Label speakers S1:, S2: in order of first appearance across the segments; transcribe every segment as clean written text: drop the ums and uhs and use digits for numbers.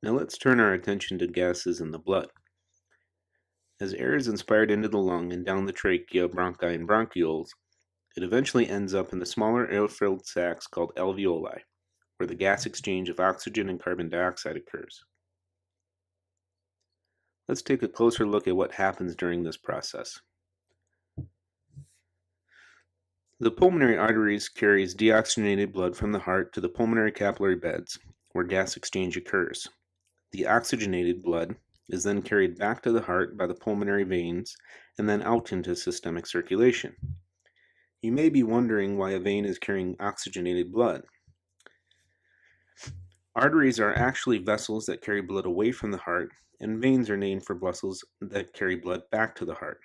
S1: Now let's turn our attention to gases in the blood. As air is inspired into the lung and down the trachea, bronchi, and bronchioles, it eventually ends up in the smaller air-filled sacs called alveoli, where the gas exchange of oxygen and carbon dioxide occurs. Let's take a closer look at what happens during this process. The pulmonary arteries carries deoxygenated blood from the heart to the pulmonary capillary beds, where gas exchange occurs. The oxygenated blood is then carried back to the heart by the pulmonary veins and then out into systemic circulation. You may be wondering why a vein is carrying oxygenated blood. Arteries are actually vessels that carry blood away from the heart, and veins are named for vessels that carry blood back to the heart.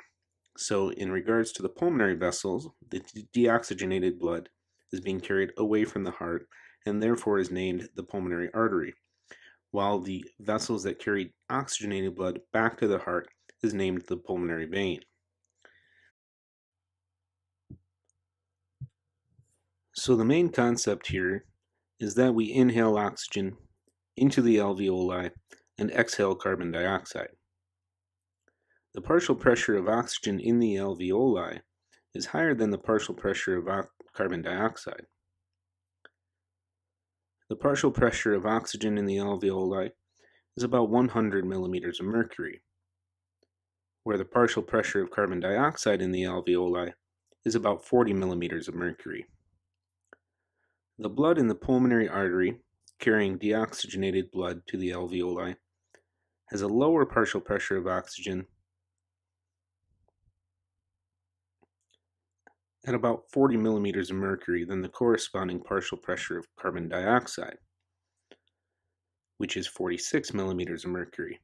S1: So in regards to the pulmonary vessels, the deoxygenated blood is being carried away from the heart and therefore is named the pulmonary artery, while the vessels that carry oxygenated blood back to the heart is named the pulmonary vein. So the main concept here is that we inhale oxygen into the alveoli and exhale carbon dioxide. The partial pressure of oxygen in the alveoli is higher than the partial pressure of carbon dioxide. The partial pressure of oxygen in the alveoli is about 100 millimeters of mercury, where the partial pressure of carbon dioxide in the alveoli is about 40 millimeters of mercury. The blood in the pulmonary artery carrying deoxygenated blood to the alveoli has a lower partial pressure of oxygen at about 40 millimeters of mercury than the corresponding partial pressure of carbon dioxide, which is 46 millimeters of mercury.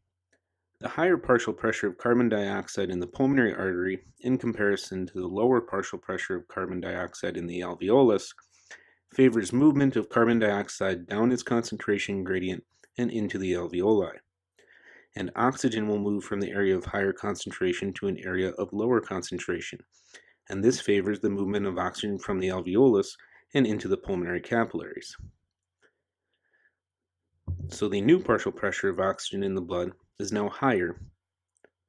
S1: The higher partial pressure of carbon dioxide in the pulmonary artery in comparison to the lower partial pressure of carbon dioxide in the alveolus favors movement of carbon dioxide down its concentration gradient and into the alveoli, and oxygen will move from the area of higher concentration to an area of lower concentration, and this favors the movement of oxygen from the alveolus and into the pulmonary capillaries. So the new partial pressure of oxygen in the blood is now higher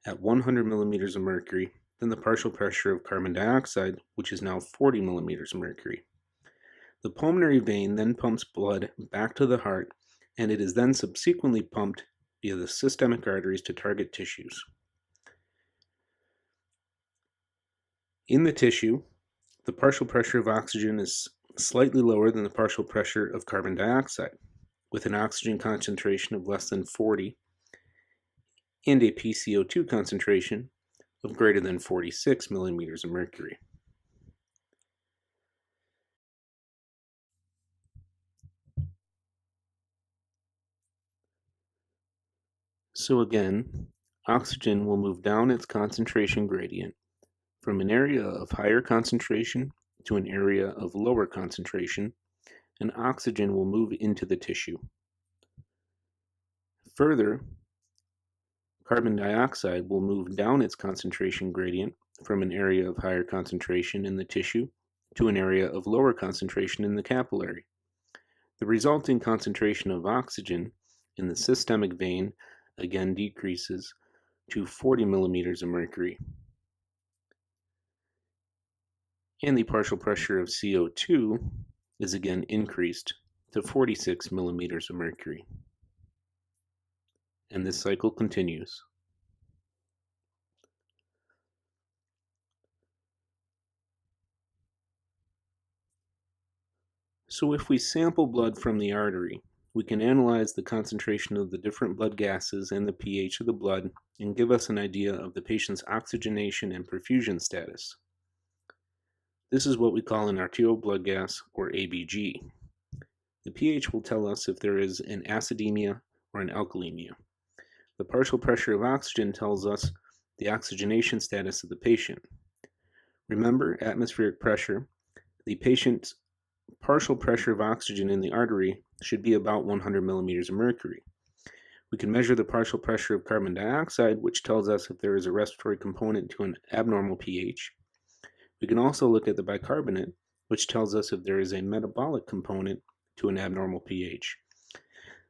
S1: at 100 millimeters of mercury than the partial pressure of carbon dioxide, which is now 40 millimeters of mercury. The pulmonary vein then pumps blood back to the heart, and it is then subsequently pumped via the systemic arteries to target tissues. In the tissue, the partial pressure of oxygen is slightly lower than the partial pressure of carbon dioxide, with an oxygen concentration of less than 40 and a PCO2 concentration of greater than 46 millimeters of mercury. So again, oxygen will move down its concentration gradient from an area of higher concentration to an area of lower concentration, and oxygen will move into the tissue. Further, carbon dioxide will move down its concentration gradient from an area of higher concentration in the tissue to an area of lower concentration in the capillary. The resulting concentration of oxygen in the systemic vein again decreases to 40 millimeters of mercury, and the partial pressure of CO2 is again increased to 46 millimeters of mercury. And this cycle continues. So if we sample blood from the artery, we can analyze the concentration of the different blood gases and the pH of the blood and give us an idea of the patient's oxygenation and perfusion status. This is what we call an arterial blood gas, or ABG. The pH will tell us if there is an acidemia or an alkalemia. The partial pressure of oxygen tells us the oxygenation status of the patient. Remember, atmospheric pressure. The patient's partial pressure of oxygen in the artery should be about 100 millimeters of mercury. We can measure the partial pressure of carbon dioxide, which tells us if there is a respiratory component to an abnormal pH. We can also look at the bicarbonate, which tells us if there is a metabolic component to an abnormal pH.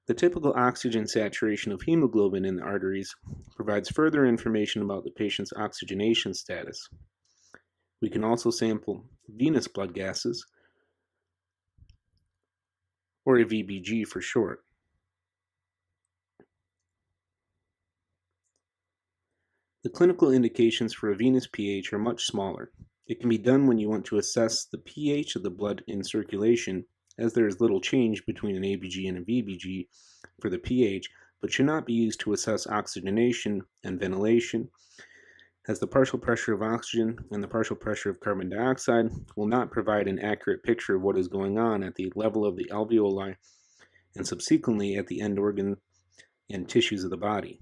S1: The typical oxygen saturation of hemoglobin in the arteries provides further information about the patient's oxygenation status. We can also sample venous blood gases, or a VBG for short. The clinical indications for a venous pH are much smaller. It can be done when you want to assess the pH of the blood in circulation, as there is little change between an ABG and a VBG for the pH, but should not be used to assess oxygenation and ventilation, as the partial pressure of oxygen and the partial pressure of carbon dioxide will not provide an accurate picture of what is going on at the level of the alveoli and subsequently at the end organ and tissues of the body.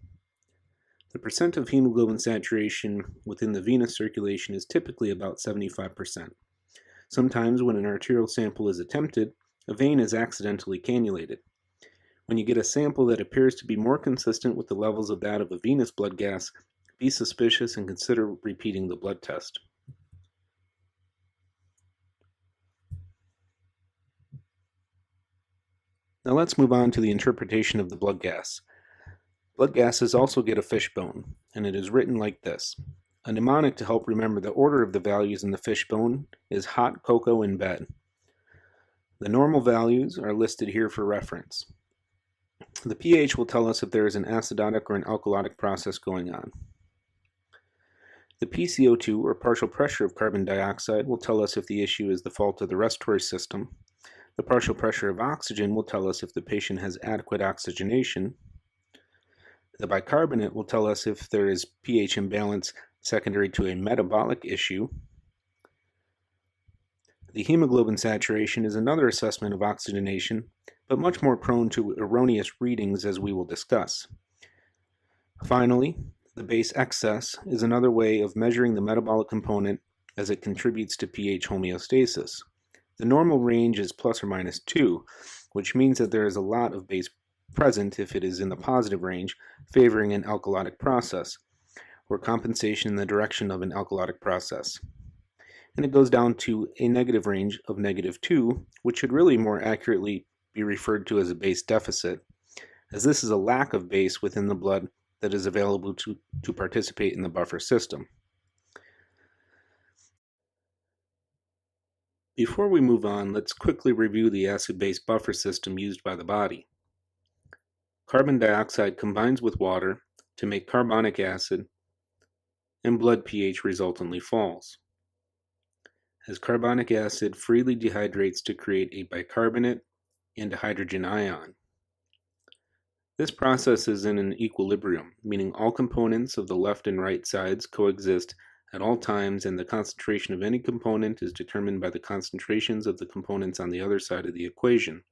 S1: The percent of hemoglobin saturation within the venous circulation is typically about 75%. Sometimes when an arterial sample is attempted, a vein is accidentally cannulated. When you get a sample that appears to be more consistent with the levels of that of a venous blood gas, be suspicious and consider repeating the blood test. Now let's move on to the interpretation of the blood gas. Blood gases also get a fishbone, and it is written like this. A mnemonic to help remember the order of the values in the fishbone is hot cocoa in bed. The normal values are listed here for reference. The pH will tell us if there is an acidotic or an alkalotic process going on. The PCO2, or partial pressure of carbon dioxide, will tell us if the issue is the fault of the respiratory system. The partial pressure of oxygen will tell us if the patient has adequate oxygenation. The bicarbonate will tell us if there is pH imbalance secondary to a metabolic issue. The hemoglobin saturation is another assessment of oxygenation, but much more prone to erroneous readings, as we will discuss. Finally, the base excess is another way of measuring the metabolic component as it contributes to pH homeostasis. The normal range is plus or minus 2, which means that there is a lot of base present if it is in the positive range, favoring an alkalotic process, or compensation in the direction of an alkalotic process. And it goes down to a negative range of -2, which should really more accurately be referred to as a base deficit, as this is a lack of base within the blood that is available to participate in the buffer system. Before we move on, let's quickly review the acid-base buffer system used by the body. Carbon dioxide combines with water to make carbonic acid, and blood pH resultantly falls, as carbonic acid freely dehydrates to create a bicarbonate and a hydrogen ion. This process is in an equilibrium, meaning all components of the left and right sides coexist at all times, and the concentration of any component is determined by the concentrations of the components on the other side of the equation.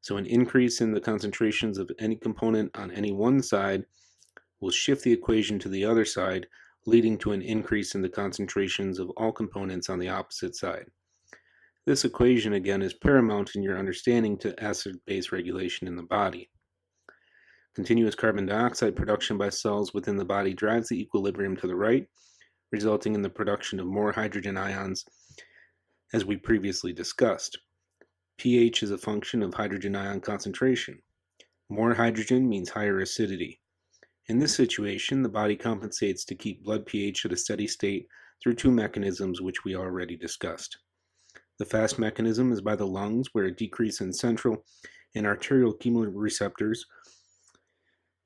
S1: So an increase in the concentrations of any component on any one side will shift the equation to the other side, leading to an increase in the concentrations of all components on the opposite side. This equation again is paramount in your understanding to acid-base regulation in the body. Continuous carbon dioxide production by cells within the body drives the equilibrium to the right, resulting in the production of more hydrogen ions, as we previously discussed. pH is a function of hydrogen ion concentration. More hydrogen means higher acidity. In this situation, the body compensates to keep blood pH at a steady state through two mechanisms which we already discussed. The fast mechanism is by the lungs, where a decrease in central and arterial chemoreceptors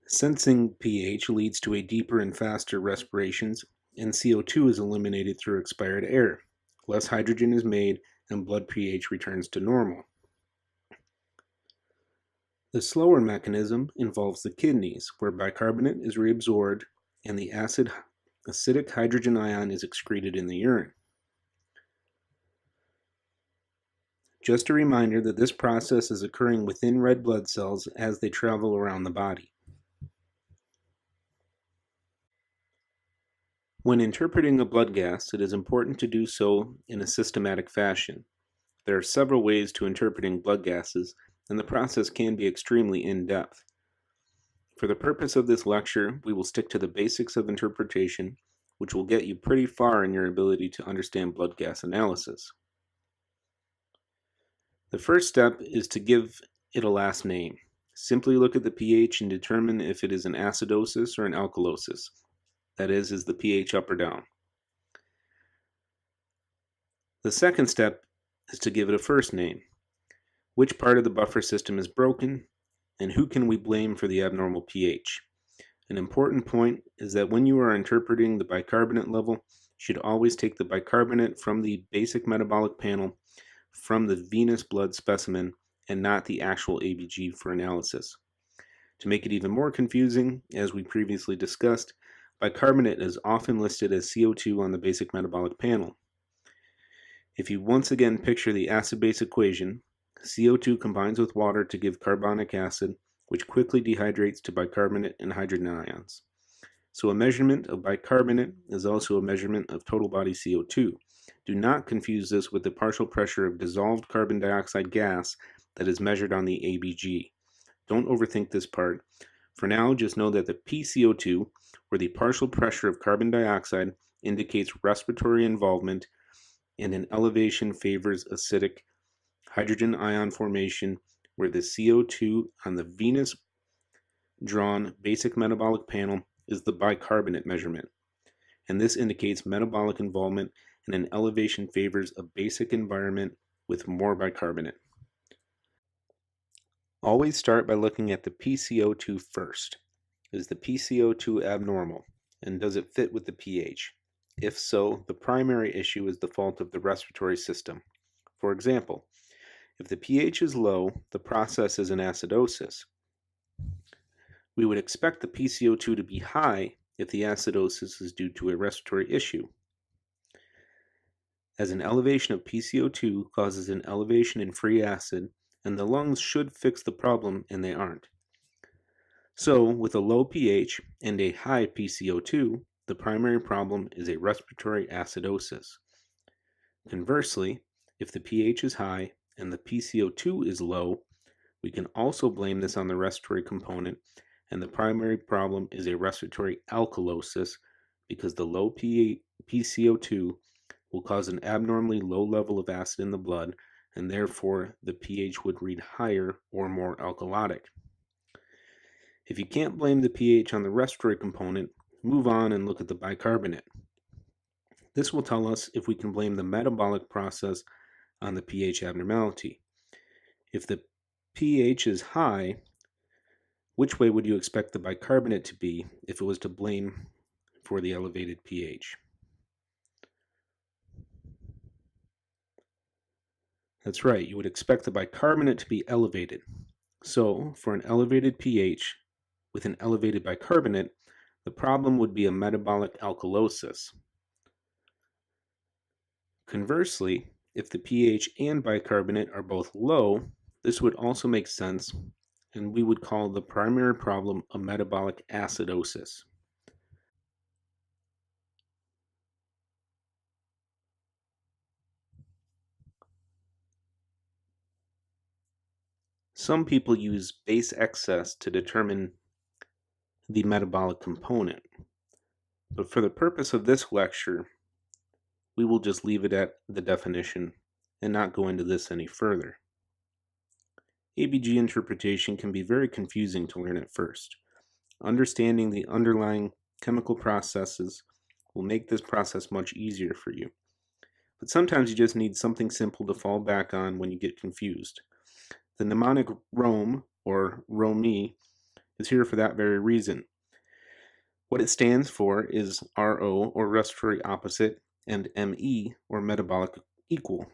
S1: sensing pH leads to a deeper and faster respirations, and CO2 is eliminated through expired air. Less hydrogen is made, and blood pH returns to normal. The slower mechanism involves the kidneys, where bicarbonate is reabsorbed and the acidic hydrogen ion is excreted in the urine. Just a reminder that this process is occurring within red blood cells as they travel around the body. When interpreting a blood gas, it is important to do so in a systematic fashion. There are several ways to interpreting blood gases, and the process can be extremely in-depth. For the purpose of this lecture, we will stick to the basics of interpretation, which will get you pretty far in your ability to understand blood gas analysis. The first step is to give it a last name. Simply look at the pH and determine if it is an acidosis or an alkalosis. That is the pH up or down. The second step is to give it a first name. Which part of the buffer system is broken, and who can we blame for the abnormal pH? An important point is that when you are interpreting the bicarbonate level, you should always take the bicarbonate from the basic metabolic panel from the venous blood specimen and not the actual ABG for analysis. To make it even more confusing, as we previously discussed, bicarbonate is often listed as CO2 on the basic metabolic panel. If you once again picture the acid-base equation, CO2 combines with water to give carbonic acid, which quickly dehydrates to bicarbonate and hydrogen ions. So a measurement of bicarbonate is also a measurement of total body CO2. Do not confuse this with the partial pressure of dissolved carbon dioxide gas that is measured on the ABG. Don't overthink this part. For now, just know that the PCO2, or the partial pressure of carbon dioxide, indicates respiratory involvement, and an elevation favors acidic hydrogen ion formation, where the CO2 on the venous drawn basic metabolic panel is the bicarbonate measurement, and this indicates metabolic involvement, and an elevation favors a basic environment with more bicarbonate. Always start by looking at the PCO2 first. Is the PCO2 abnormal, and does it fit with the pH? If so, the primary issue is the fault of the respiratory system. For example, if the pH is low, the process is an acidosis. We would expect the PCO2 to be high if the acidosis is due to a respiratory issue, as an elevation of PCO2 causes an elevation in free acid, and the lungs should fix the problem, and they aren't. So, with a low pH and a high PCO2, the primary problem is a respiratory acidosis. Conversely, if the pH is high and the PCO2 is low, we can also blame this on the respiratory component, and the primary problem is a respiratory alkalosis because the low PCO2 will cause an abnormally low level of acid in the blood, and therefore the pH would read higher or more alkalotic. If you can't blame the pH on the respiratory component, move on and look at the bicarbonate. This will tell us if we can blame the metabolic process on the pH abnormality. If the pH is high, which way would you expect the bicarbonate to be if it was to blame for the elevated pH? That's right, you would expect the bicarbonate to be elevated. So, for an elevated pH with an elevated bicarbonate, the problem would be a metabolic alkalosis. Conversely, if the pH and bicarbonate are both low, this would also make sense, and we would call the primary problem a metabolic acidosis. Some people use base excess to determine the metabolic component, but for the purpose of this lecture, we will just leave it at the definition and not go into this any further. ABG interpretation can be very confusing to learn at first. Understanding the underlying chemical processes will make this process much easier for you. But sometimes you just need something simple to fall back on when you get confused. The mnemonic ROME, or ROME, is here for that very reason. What it stands for is RO, or respiratory opposite, and ME, or metabolic equal,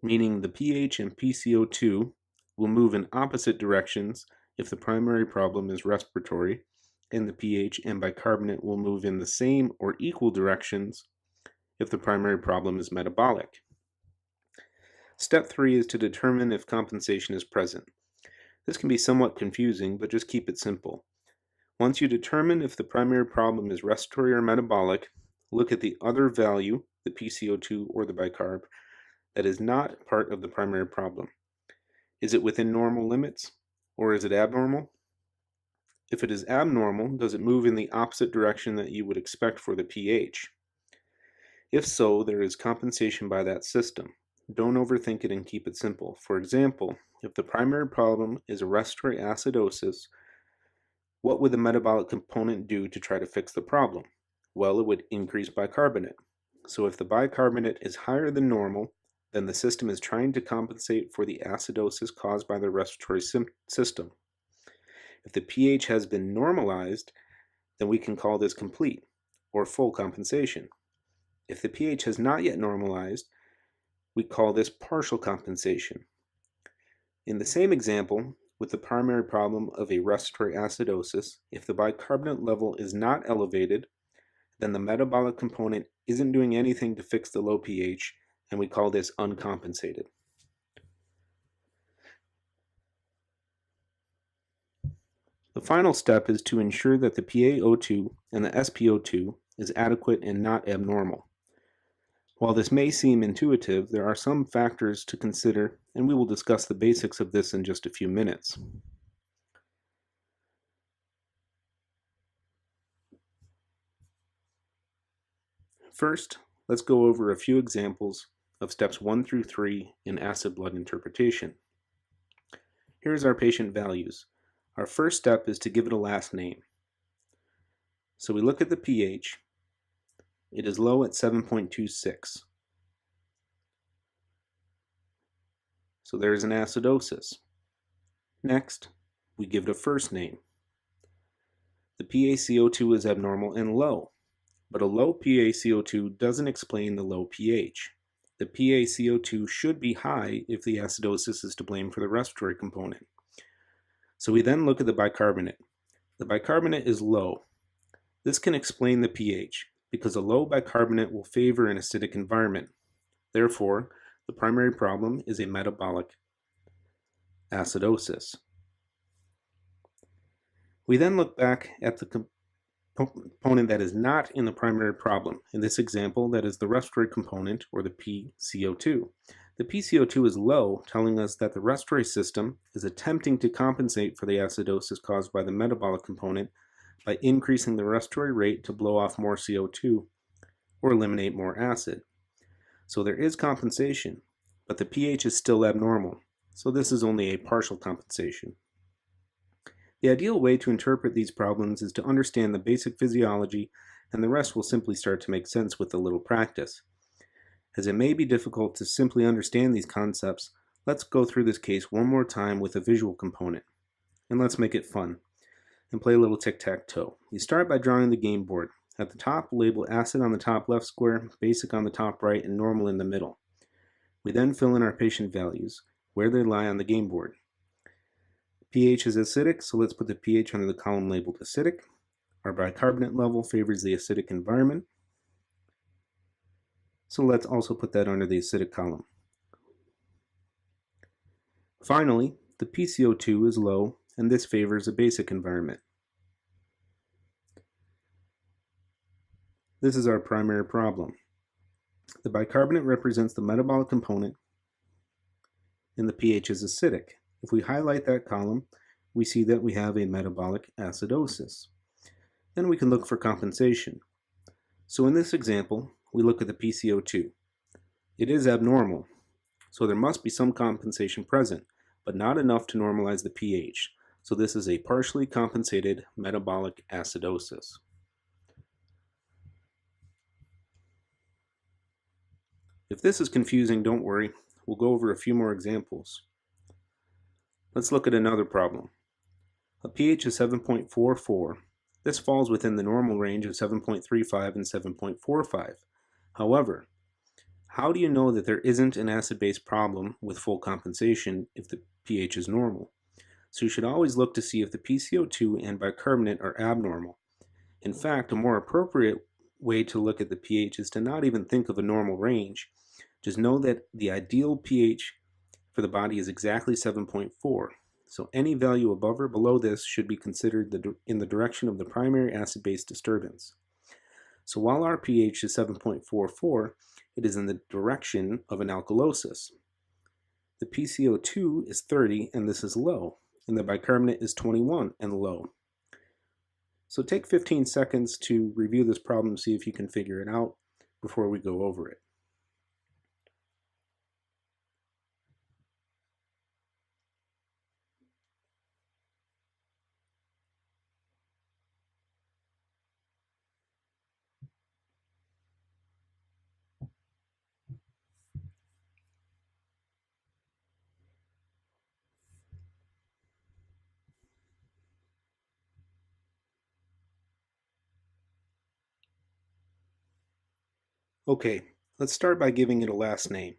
S1: meaning the pH and PCO2 will move in opposite directions if the primary problem is respiratory, and the pH and bicarbonate will move in the same or equal directions if the primary problem is metabolic. Step 3 is to determine if compensation is present. This can be somewhat confusing, but just keep it simple. Once you determine if the primary problem is respiratory or metabolic, look at the other value, the PCO2 or the bicarb, that is not part of the primary problem. Is it within normal limits, or is it abnormal? If it is abnormal, does it move in the opposite direction that you would expect for the pH? If so, there is compensation by that system. Don't overthink it and keep it simple. For example, if the primary problem is a respiratory acidosis, what would the metabolic component do to try to fix the problem? Well, it would increase bicarbonate. So if the bicarbonate is higher than normal, then the system is trying to compensate for the acidosis caused by the respiratory system. If the pH has been normalized, then we can call this complete, or full compensation. If the pH has not yet normalized, we call this partial compensation. In the same example, with the primary problem of a respiratory acidosis, if the bicarbonate level is not elevated, then the metabolic component isn't doing anything to fix the low pH, and we call this uncompensated. The final step is to ensure that the PaO2 and the SpO2 is adequate and not abnormal. While this may seem intuitive, there are some factors to consider, and we will discuss the basics of this in just a few minutes. First, let's go over a few examples of steps 1 through 3 in acid blood interpretation. Here's our patient values. Our first step is to give it a last name. So we look at the pH. It is low at 7.26. So there is an acidosis. Next, we give it a first name. The PaCO2 is abnormal and low, but a low PaCO2 doesn't explain the low pH. The PaCO2 should be high if the acidosis is to blame for the respiratory component. So we then look at the bicarbonate. The bicarbonate is low. This can explain the pH, because a low bicarbonate will favor an acidic environment. Therefore, the primary problem is a metabolic acidosis. We then look back at the component that is not in the primary problem. In this example, that is the respiratory component, or the pCO2. The pCO2 is low, telling us that the respiratory system is attempting to compensate for the acidosis caused by the metabolic component by increasing the respiratory rate to blow off more CO2 or eliminate more acid. So there is compensation, but the pH is still abnormal, so this is only a partial compensation. The ideal way to interpret these problems is to understand the basic physiology, and the rest will simply start to make sense with a little practice. As it may be difficult to simply understand these concepts, let's go through this case one more time with a visual component. And let's make it fun and play a little tic-tac-toe. You start by drawing the game board. At the top, label acid on the top left square, basic on the top right, and normal in the middle. We then fill in our patient values, where they lie on the game board. pH is acidic, so let's put the pH under the column labeled acidic. Our bicarbonate level favors the acidic environment, so let's also put that under the acidic column. Finally, the pCO2 is low, and this favors a basic environment. This is our primary problem. The bicarbonate represents the metabolic component, and the pH is acidic. If we highlight that column, we see that we have a metabolic acidosis. Then we can look for compensation. So in this example, we look at the pCO2. It is abnormal, so there must be some compensation present, but not enough to normalize the pH. So this is a partially compensated metabolic acidosis. If this is confusing, don't worry. We'll go over a few more examples. Let's look at another problem. A pH of 7.44. This falls within the normal range of 7.35 and 7.45. However, how do you know that there isn't an acid-base problem with full compensation if the pH is normal? So you should always look to see if the pCO2 and bicarbonate are abnormal. In fact, a more appropriate way to look at the pH is to not even think of a normal range. Just know that the ideal pH for the body is exactly 7.4. So any value above or below this should be considered in the direction of the primary acid-base disturbance. So while our pH is 7.44, it is in the direction of an alkalosis. The pCO2 is 30 and this is low, and the bicarbonate is 21 and low. So take 15 seconds to review this problem, see if you can figure it out before we go over it. Okay, let's start by giving it a last name.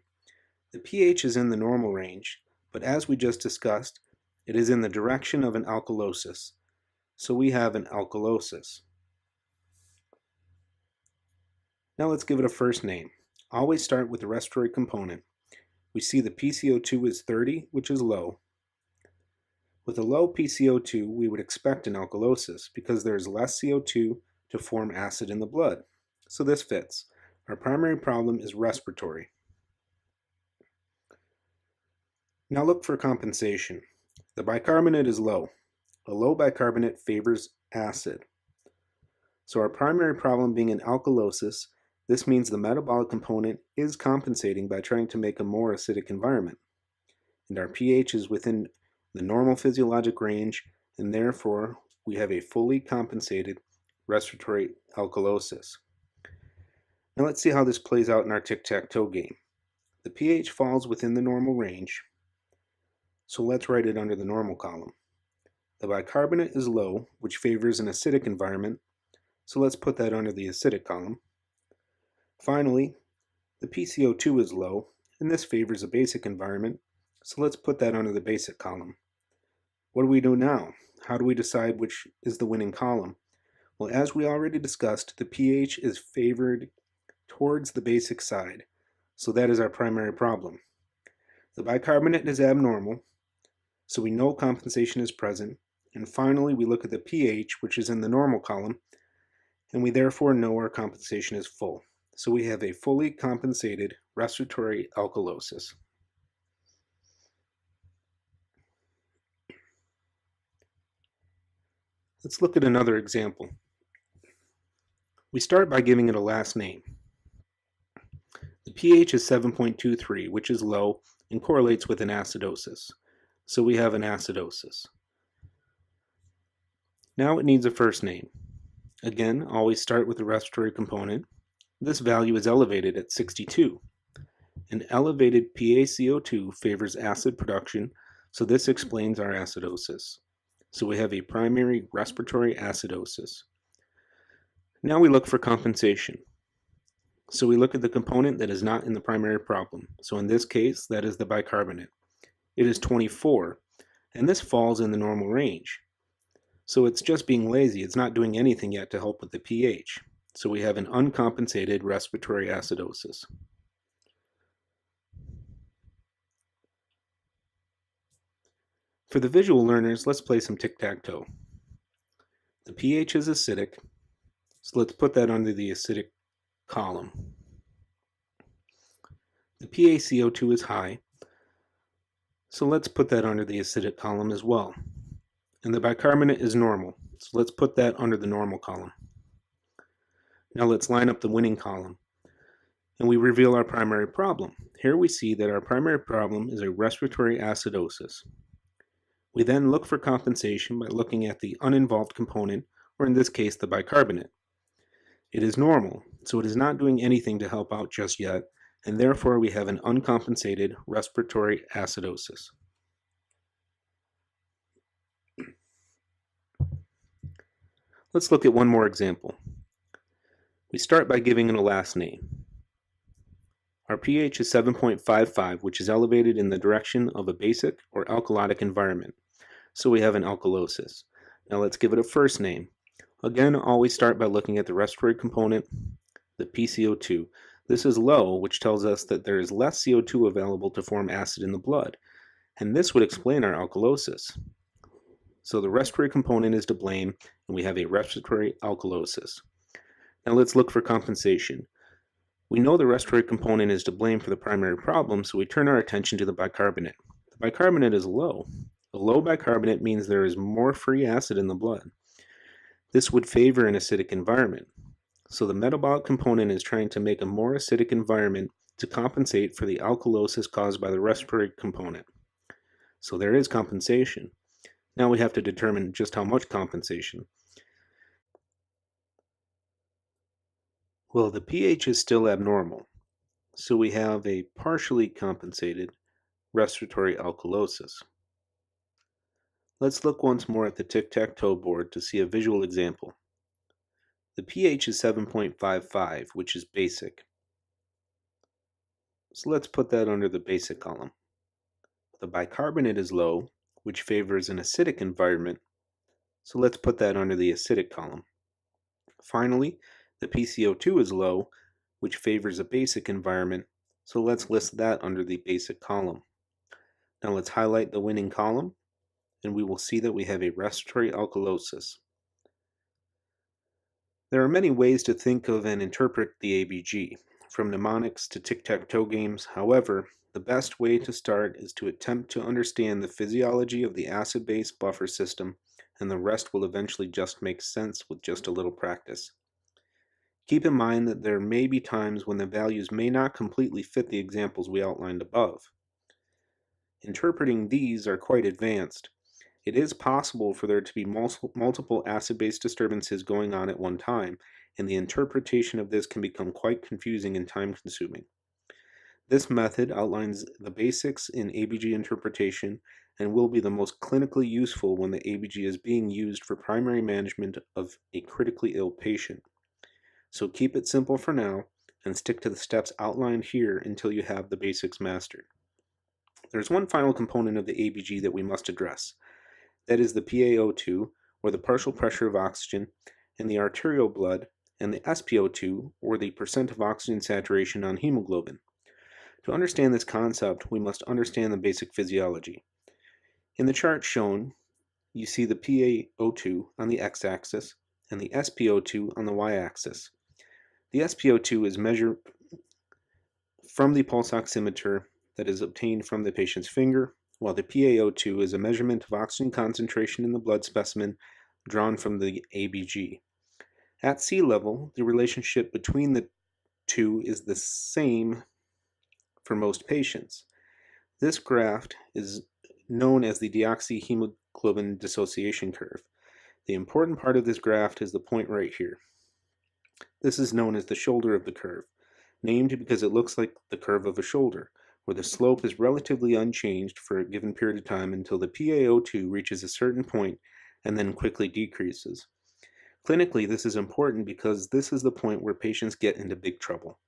S1: The pH is in the normal range, but as we just discussed, it is in the direction of an alkalosis. So we have an alkalosis. Now let's give it a first name. Always start with the respiratory component. We see the PCO2 is 30, which is low. With a low PCO2, we would expect an alkalosis because there is less CO2 to form acid in the blood. So this fits. Our primary problem is respiratory. Now look for compensation. The bicarbonate is low. A low bicarbonate favors acid. So our primary problem being an alkalosis, this means the metabolic component is compensating by trying to make a more acidic environment. And our pH is within the normal physiologic range, and therefore we have a fully compensated respiratory alkalosis. Now let's see how this plays out in our tic-tac-toe game. The pH falls within the normal range, so let's write it under the normal column. The bicarbonate is low, which favors an acidic environment, so let's put that under the acidic column. Finally, the PCO2 is low, and this favors a basic environment, so let's put that under the basic column. What do we do now? How do we decide which is the winning column? Well, as we already discussed, the pH is favored towards the basic side, so that is our primary problem. The bicarbonate is abnormal, so we know compensation is present, and finally we look at the pH, which is in the normal column, and we therefore know our compensation is full. So we have a fully compensated respiratory alkalosis. Let's look at another example. We start by giving it a last name. The pH is 7.23, which is low and correlates with an acidosis. So we have an acidosis. Now it needs a first name. Again, always start with the respiratory component. This value is elevated at 62. An elevated PaCO2 favors acid production, so this explains our acidosis. So we have a primary respiratory acidosis. Now we look for compensation. So we look at the component that is not in the primary problem. So in this case, that is the bicarbonate. It is 24, and this falls in the normal range. So it's just being lazy. It's not doing anything yet to help with the pH. So we have an uncompensated respiratory acidosis. For the visual learners, let's play some tic-tac-toe. The pH is acidic, so let's put that under the acidic column. The PaCO2 is high, so let's put that under the acidic column as well. And the bicarbonate is normal, so let's put that under the normal column. Now let's line up the winning column, and we reveal our primary problem. Here we see that our primary problem is a respiratory acidosis. We then look for compensation by looking at the uninvolved component, or in this case the bicarbonate. It is normal, so it is not doing anything to help out just yet, and therefore we have an uncompensated respiratory acidosis. Let's look at one more example. We start by giving it a last name. Our pH is 7.55, which is elevated in the direction of a basic or alkalotic environment. So we have an alkalosis. Now let's give it a first name. Again, always start by looking at the respiratory component, the PCO2. This is low, which tells us that there is less CO2 available to form acid in the blood, and this would explain our alkalosis. So the respiratory component is to blame, and we have a respiratory alkalosis. Now let's look for compensation. We know the respiratory component is to blame for the primary problem, so we turn our attention to the bicarbonate. The bicarbonate is low. A low bicarbonate means there is more free acid in the blood. This would favor an acidic environment. So the metabolic component is trying to make a more acidic environment to compensate for the alkalosis caused by the respiratory component. So there is compensation. Now we have to determine just how much compensation. Well, the pH is still abnormal, so we have a partially compensated respiratory alkalosis. Let's look once more at the tic-tac-toe board to see a visual example. The pH is 7.55, which is basic. So let's put that under the basic column. The bicarbonate is low, which favors an acidic environment, so let's put that under the acidic column. Finally, the PCO2 is low, which favors a basic environment, so let's list that under the basic column. Now let's highlight the winning column, and we will see that we have a respiratory alkalosis. There are many ways to think of and interpret the ABG, from mnemonics to tic-tac-toe games. However, the best way to start is to attempt to understand the physiology of the acid-base buffer system, and the rest will eventually just make sense with just a little practice. Keep in mind that there may be times when the values may not completely fit the examples we outlined above. Interpreting these are quite advanced. It is possible for there to be multiple acid-base disturbances going on at one time, and the interpretation of this can become quite confusing and time-consuming. This method outlines the basics in ABG interpretation and will be the most clinically useful when the ABG is being used for primary management of a critically ill patient. So keep it simple for now and stick to the steps outlined here until you have the basics mastered. There's one final component of the ABG that we must address. That is the PaO2, or the partial pressure of oxygen, in the arterial blood, and the SpO2, or the percent of oxygen saturation on hemoglobin. To understand this concept, we must understand the basic physiology. In the chart shown, you see the PaO2 on the x-axis and the SpO2 on the y-axis. The SpO2 is measured from the pulse oximeter that is obtained from the patient's finger, while the PaO2 is a measurement of oxygen concentration in the blood specimen drawn from the ABG. At sea level, the relationship between the two is the same for most patients. This graph is known as the deoxyhemoglobin dissociation curve. The important part of this graph is the point right here. This is known as the shoulder of the curve, named because it looks like the curve of a shoulder, where the slope is relatively unchanged for a given period of time until the PaO2 reaches a certain point and then quickly decreases. Clinically, this is important because this is the point where patients get into big trouble.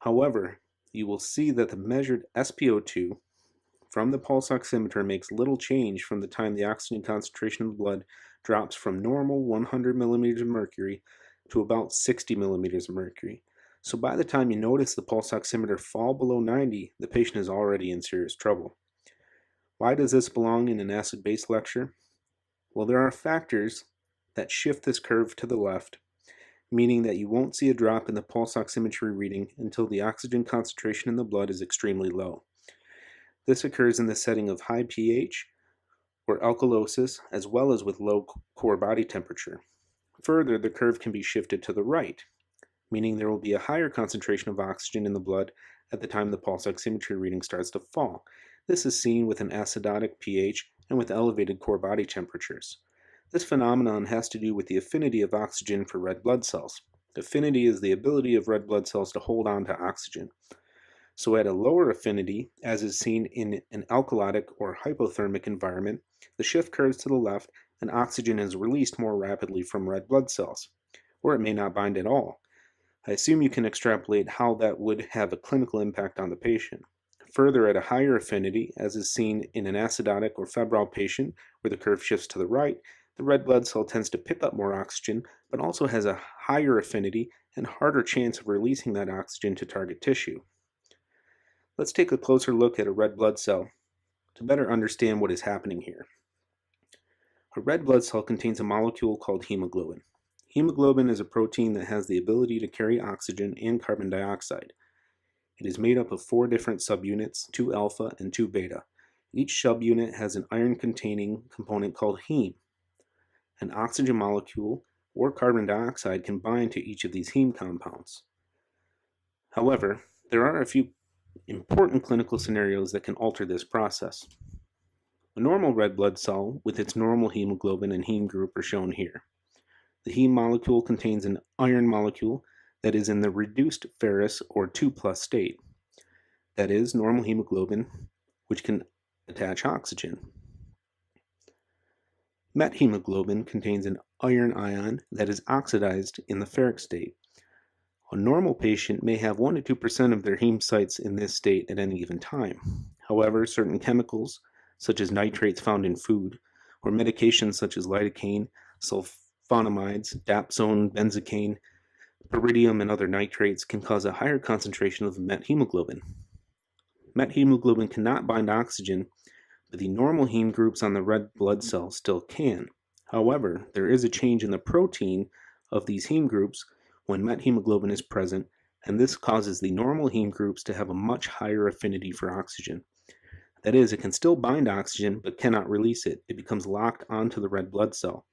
S1: However, you will see that the measured SpO2 from the pulse oximeter makes little change from the time the oxygen concentration of the blood drops from normal 100 millimeters of mercury to about 60 millimeters of mercury. So by the time you notice the pulse oximeter fall below 90, the patient is already in serious trouble. Why does this belong in an acid-base lecture? Well, there are factors that shift this curve to the left, meaning that you won't see a drop in the pulse oximetry reading until the oxygen concentration in the blood is extremely low. This occurs in the setting of high pH or alkalosis, as well as with low core body temperature. Further, the curve can be shifted to the right, meaning there will be a higher concentration of oxygen in the blood at the time the pulse oximetry reading starts to fall. This is seen with an acidotic pH and with elevated core body temperatures. This phenomenon has to do with the affinity of oxygen for red blood cells. Affinity is the ability of red blood cells to hold on to oxygen. So at a lower affinity, as is seen in an alkalotic or hypothermic environment, the shift curves to the left and oxygen is released more rapidly from red blood cells, or it may not bind at all. I assume you can extrapolate how that would have a clinical impact on the patient. Further, at a higher affinity, as is seen in an acidotic or febrile patient where the curve shifts to the right, the red blood cell tends to pick up more oxygen, but also has a higher affinity and harder chance of releasing that oxygen to target tissue. Let's take a closer look at a red blood cell to better understand what is happening here. A red blood cell contains a molecule called hemoglobin. Hemoglobin is a protein that has the ability to carry oxygen and carbon dioxide. It is made up of 4 different subunits, 2 alpha and 2 beta. Each subunit has an iron-containing component called heme. An oxygen molecule or carbon dioxide can bind to each of these heme compounds. However, there are a few important clinical scenarios that can alter this process. A normal red blood cell with its normal hemoglobin and heme group are shown here. The heme molecule contains an iron molecule that is in the reduced ferrous or 2+ state. That is, normal hemoglobin, which can attach oxygen. Methemoglobin contains an iron ion that is oxidized in the ferric state. A normal patient may have 1 to 2% of their heme sites in this state at any given time. However, certain chemicals, such as nitrates found in food, or medications such as lidocaine, sulfonamides, dapsone, benzocaine, pyridium, and other nitrates can cause a higher concentration of methemoglobin. Methemoglobin cannot bind oxygen, but the normal heme groups on the red blood cell still can. However, there is a change in the protein of these heme groups when methemoglobin is present, and this causes the normal heme groups to have a much higher affinity for oxygen. That is, it can still bind oxygen but cannot release it. It becomes locked onto the red blood cell.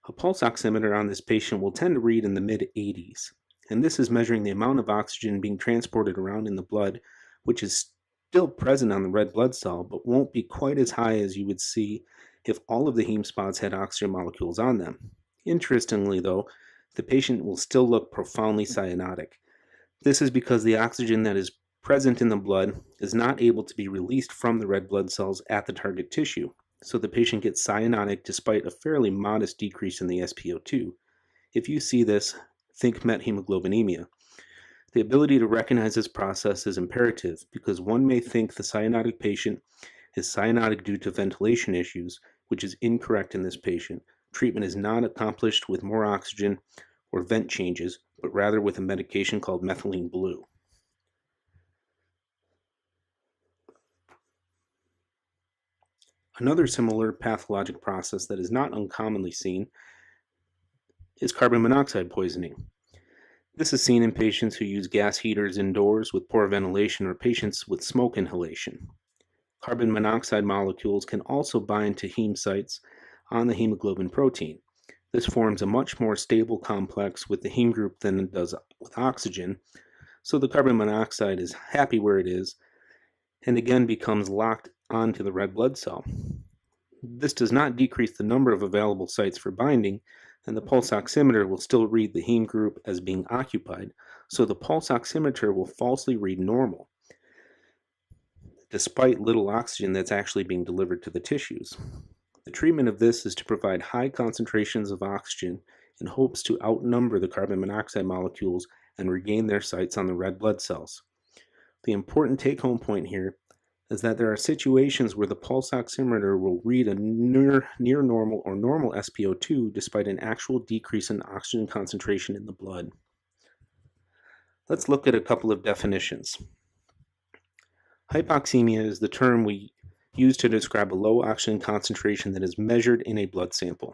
S1: A pulse oximeter on this patient will tend to read in the mid-80s, and this is measuring the amount of oxygen being transported around in the blood, which is still present on the red blood cell, but won't be quite as high as you would see if all of the heme spots had oxygen molecules on them. Interestingly, though, the patient will still look profoundly cyanotic. This is because the oxygen that is present in the blood is not able to be released from the red blood cells at the target tissue, so the patient gets cyanotic despite a fairly modest decrease in the SpO2. If you see this, think methemoglobinemia. The ability to recognize this process is imperative because one may think the cyanotic patient is cyanotic due to ventilation issues, which is incorrect in this patient. Treatment is not accomplished with more oxygen or vent changes, but rather with a medication called methylene blue. Another similar pathologic process that is not uncommonly seen is carbon monoxide poisoning. This is seen in patients who use gas heaters indoors with poor ventilation or patients with smoke inhalation. Carbon monoxide molecules can also bind to heme sites on the hemoglobin protein. This forms a much more stable complex with the heme group than it does with oxygen, so the carbon monoxide is happy where it is and again becomes locked onto the red blood cell. This does not decrease the number of available sites for binding, and the pulse oximeter will still read the heme group as being occupied, so the pulse oximeter will falsely read normal, despite little oxygen that's actually being delivered to the tissues. The treatment of this is to provide high concentrations of oxygen in hopes to outnumber the carbon monoxide molecules and regain their sites on the red blood cells. The important take-home point here is that there are situations where the pulse oximeter will read a near normal or normal SpO2 despite an actual decrease in oxygen concentration in the blood. Let's look at a couple of definitions. Hypoxemia is the term we use to describe a low oxygen concentration that is measured in a blood sample.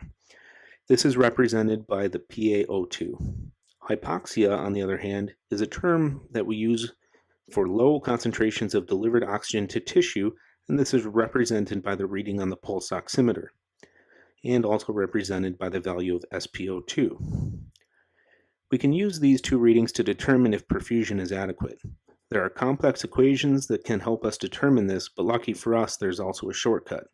S1: This is represented by the PaO2. Hypoxia, on the other hand, is a term that we use for low concentrations of delivered oxygen to tissue, and this is represented by the reading on the pulse oximeter, and also represented by the value of SpO2. We can use these two readings to determine if perfusion is adequate. There are complex equations that can help us determine this, but lucky for us, there's also a shortcut.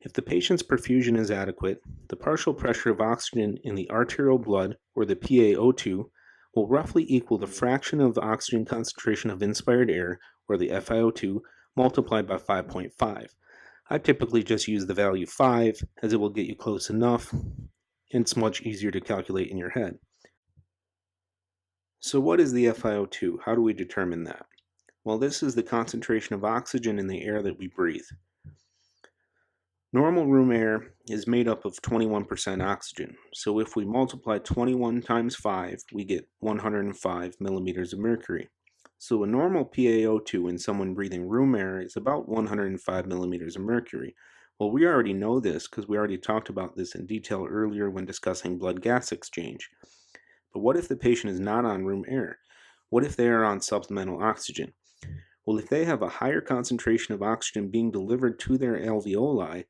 S1: If the patient's perfusion is adequate, the partial pressure of oxygen in the arterial blood, or the PaO2, will roughly equal the fraction of oxygen concentration of inspired air, or the FiO2, multiplied by 5.5. I typically just use the value 5 as it will get you close enough, and it's much easier to calculate in your head. So what is the FiO2? How do we determine that? Well, this is the concentration of oxygen in the air that we breathe. Normal room air is made up of 21% oxygen, so if we multiply 21 times 5, we get 105 millimeters of mercury. So a normal PaO2 in someone breathing room air is about 105 millimeters of mercury. Well, we already know this because we already talked about this in detail earlier when discussing blood-gas exchange. But what if the patient is not on room air? What if they are on supplemental oxygen? Well, if they have a higher concentration of oxygen being delivered to their alveoli,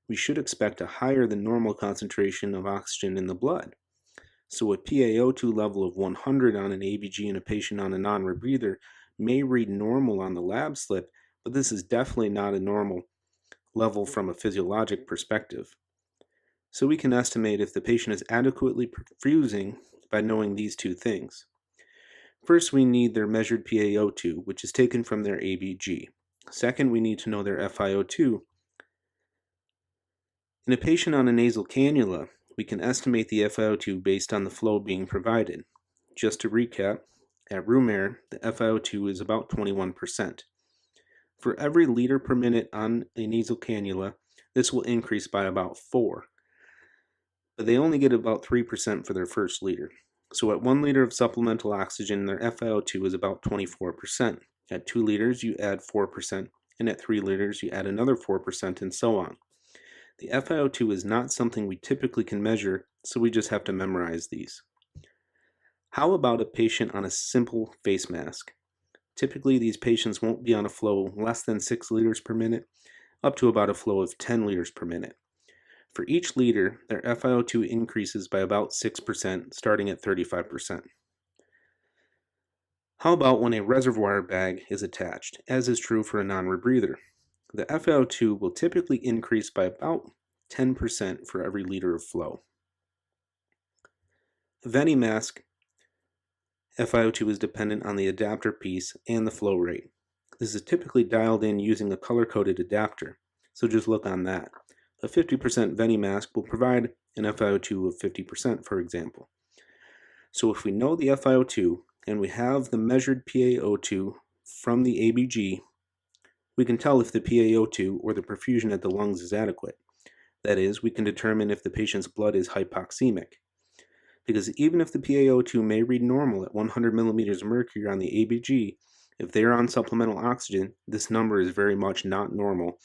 S1: we should expect a higher than normal concentration of oxygen in the blood. So a PaO2 level of 100 on an ABG in a patient on a non-rebreather may read normal on the lab slip, but this is definitely not a normal level from a physiologic perspective. So we can estimate if the patient is adequately perfusing by knowing these two things. First, we need their measured PaO2, which is taken from their ABG. Second, we need to know their FiO2. In a patient on a nasal cannula, we can estimate the FiO2 based on the flow being provided. Just to recap, at room air, the FiO2 is about 21%. For every liter per minute on a nasal cannula, this will increase by about 4. But they only get about 3% for their first liter. So at 1 liter of supplemental oxygen, their FiO2 is about 24%. At 2 liters, you add 4%, and at 3 liters, you add another 4%, and so on. The FiO2 is not something we typically can measure, so we just have to memorize these. How about a patient on a simple face mask? Typically, these patients won't be on a flow less than 6 liters per minute, up to about a flow of 10 liters per minute. For each liter, their FiO2 increases by about 6%, starting at 35%. How about when a reservoir bag is attached, as is true for a non-rebreather? The FiO2 will typically increase by about 10% for every liter of flow. The venti mask FiO2 is dependent on the adapter piece and the flow rate. This is typically dialed in using a color-coded adapter, so just look on that. A 50% venti mask will provide an FiO2 of 50%, for example. So if we know the FiO2 and we have the measured PaO2 from the ABG, we can tell if the PaO2 or the perfusion at the lungs is adequate. That is, we can determine if the patient's blood is hypoxemic. Because even if the PaO2 may read normal at 100 millimeters of mercury on the ABG, if they are on supplemental oxygen, this number is very much not normal,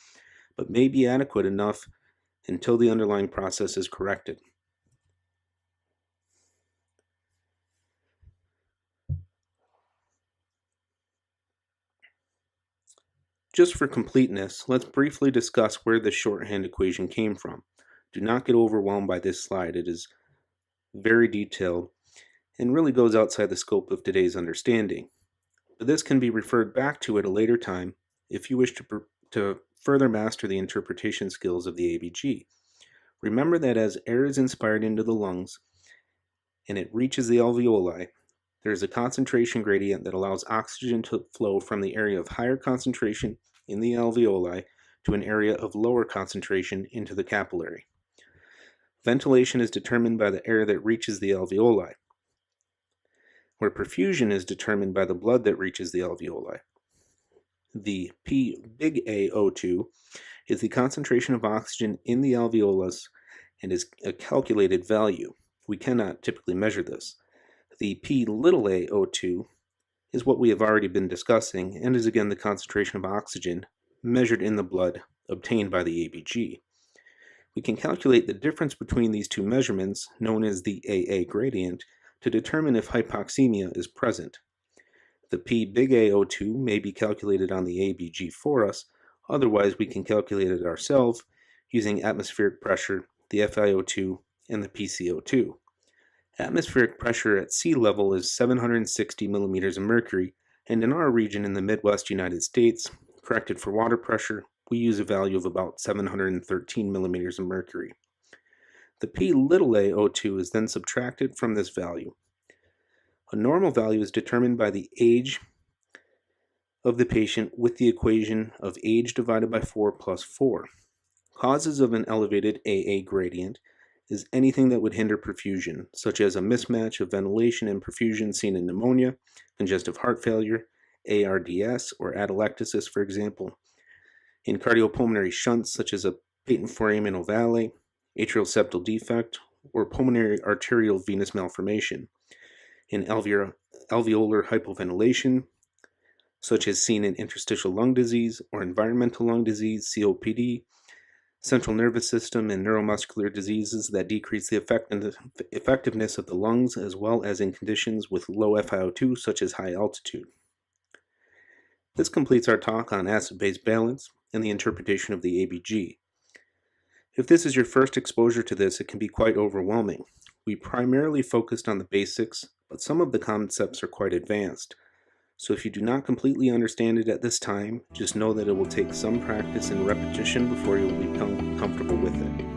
S1: but may be adequate enough until the underlying process is corrected. Just for completeness, let's briefly discuss where this shorthand equation came from. Do not get overwhelmed by this slide. It is very detailed and really goes outside the scope of today's understanding. But this can be referred back to at a later time if you wish to further master the interpretation skills of the ABG. Remember that as air is inspired into the lungs and it reaches the alveoli, there is a concentration gradient that allows oxygen to flow from the area of higher concentration in the alveoli to an area of lower concentration into the capillary. Ventilation is determined by the air that reaches the alveoli, where perfusion is determined by the blood that reaches the alveoli. The P big AO2 is the concentration of oxygen in the alveolus and is a calculated value. We cannot typically measure this. The P little AO2 is what we have already been discussing and is again the concentration of oxygen measured in the blood obtained by the ABG. We can calculate the difference between these two measurements, known as the AA gradient, to determine if hypoxemia is present. The P big AO2 may be calculated on the ABG for us, otherwise we can calculate it ourselves using atmospheric pressure, the FiO2, and the PCO2. Atmospheric pressure at sea level is 760 millimeters of mercury, and in our region in the Midwest United States, corrected for water pressure, we use a value of about 713 millimeters of mercury. The P little AO2 is then subtracted from this value. A normal value is determined by the age of the patient with the equation of age divided by 4 plus 4. Causes of an elevated AA gradient is anything that would hinder perfusion, such as a mismatch of ventilation and perfusion seen in pneumonia, congestive heart failure, ARDS, or atelectasis, for example. In cardiopulmonary shunts, such as a patent foramen ovale, atrial septal defect, or pulmonary arterial venous malformation. In alveolar hypoventilation, such as seen in interstitial lung disease or environmental lung disease, COPD, central nervous system and neuromuscular diseases that decrease the effectiveness of the lungs, as well as in conditions with low FiO2, such as high altitude. This completes our talk on acid-base balance and the interpretation of the ABG. If this is your first exposure to this, it can be quite overwhelming. We primarily focused on the basics, but some of the concepts are quite advanced. So if you do not completely understand it at this time, just know that it will take some practice and repetition before you will become comfortable with it.